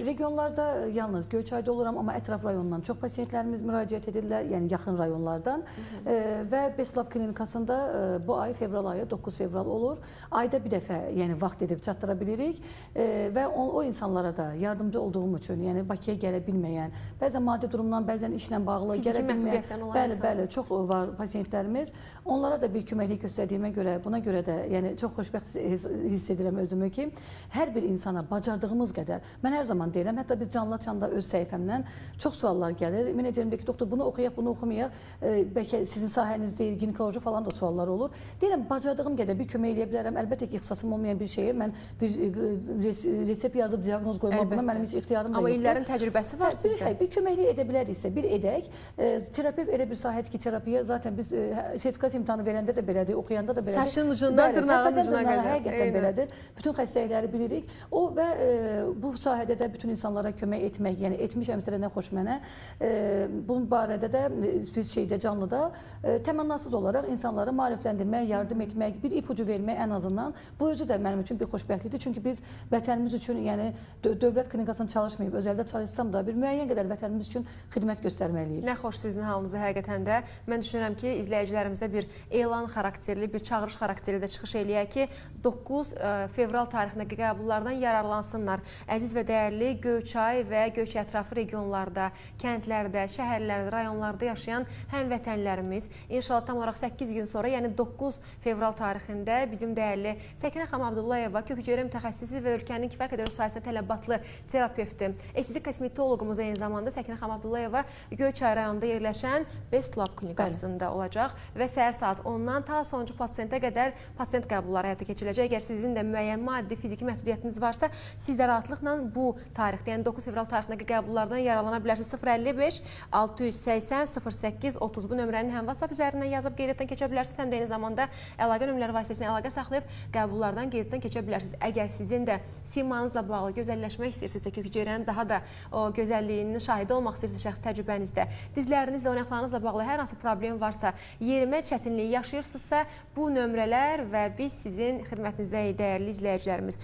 regionlarda yalnız Göyçayda oluram, amma ətraf rayondan çox pasientlərimiz müraciət edirlər, yəni yaxın rayonlardan. Və Beslab klinikasında bu ay fevral ayı 9 fevral olur. Ayda bir dəfə yəni vaxt edib çatdıra bilirik və o insanlara da yardımcı olduğum üçün, yəni Bakıya gələ bilməyən, bəzən maddi durumdan, bəzən işlə bağlı gələ bilməyən, bəli, çox var pasientlərimiz. Onlara da bir köməklik göstərdiyimə görə, buna görə də yəni çox xoşbəxt hiss edirəm özümü ki, hər bir insana bacardığımız qədər, mən hər zaman deyirəm, hətta biz canlı-çanda öz səhifəmdən çox suallar gəlir. Menecerim deyir ki, doktor bunu oxuyaq, bunu oxumayaq, bəlkə sizin sahəniz deyil, ginekoloji falan da suallar olur. Deyirəm, bacardığım qədər bir kömək eləyə bilərəm. Əlbəttə ki, ixtisasım olmayan bir şeyi mən resept yazıb diaqnoz qoymaq buna mənim heç ixtiyarım da yoxdur. Amma illərin təcrübəsi var sizdə. Bir köməklik edə biləriksə, bir edək. Terapevt elə bir sahədir ki, terapiya zaten biz sertifikasiya imtahanı verəndə də belədir, oxuyanda da belədir. Saçın ucundan dırnağın ucuna qədər. Həqiqətən belədir. Bütün xəstəlikləri bilirik. O və bu sahədə də bütün insanlara kömək etmək, yəni etmişəmsə nə xoş mənə. Bunun barədə də biz canlıda təmənnasız olaraq insanlara maarifləndirmək, yardım etmək, bir ipucu vermək ən azından. Bu özü də mənim üçün bir xoşbəxtlikdir. Çünki biz vətənimiz üçün, yəni dövlət klinikasında çalışmayıb, özəldə çalışsam da bir müəyyən qədər vətənimiz üçün xidmət göstərməliyik. Nə xoş sizin halınızı həqiqətən də. Mən düşünürəm ki, izləyicilərimizə bir elan xarakterli, bir çağırış xarakterli də çıxış eləyək ki, 9 fevral tarixindəki qəbullardan yararlansınlar. Əziz və dəyərli Göyçay və Göyçay ətrafı regionlarda, kəndlərdə, şəhərlərdə, rayonlarda yaşayan həmvətənlərimiz inşallah tam olaraq 8 gün sonra, yəni 9 fevral tarixində bizim dəyərli Səkinə xanım Abdullayeva, kök hüceyrə mütəxəssisi və ölkənin kifayət qədər sahəsində tələbatlı terapevti, estetik kosmetoloqumuz eyni zamanda Səkinə xanım Abdullayeva Göyçay rayonunda yerləşən Best Lab klinikasında olacaq və səhər saat 10-dan ta sonuncu pasiyentə qədər pasiyent qəbulları həyata keçiriləcək. Əgər sizin də müəyyən maddi, fiziki məhdudiyyətiniz varsa, siz də rahatlıqla bu tarixdə, yəni 9 fevral tarixindəki qəbullardan yararlana bilərsiniz. 055 680 08 30 bu nömrənin həm WhatsApp üzərindən yazıb qeydiyyatdan keçə bilərsiniz, həm də eyni zamanda əlaqə nömrələri vasitəsilə əlaqə saxlayıb qəbullardan qeydiyyatdan keçə bilərsiniz. Əgər sizin də simanızla bağlı gözəlləşmək istəyirsinizsə, kök hüceyrənin daha da o gözəlliyinin şahidi olmaq istəyirsinizsə şəxsi təcrübənizdə, dizlərinizlə, oynaqlarınızla bağlı hər hansı problem varsa, yerimə çətinliyi yaşayırsınızsa, bu nömrələr və biz sizin xidmətinizdəyik, dəyərli izləyicilərimiz.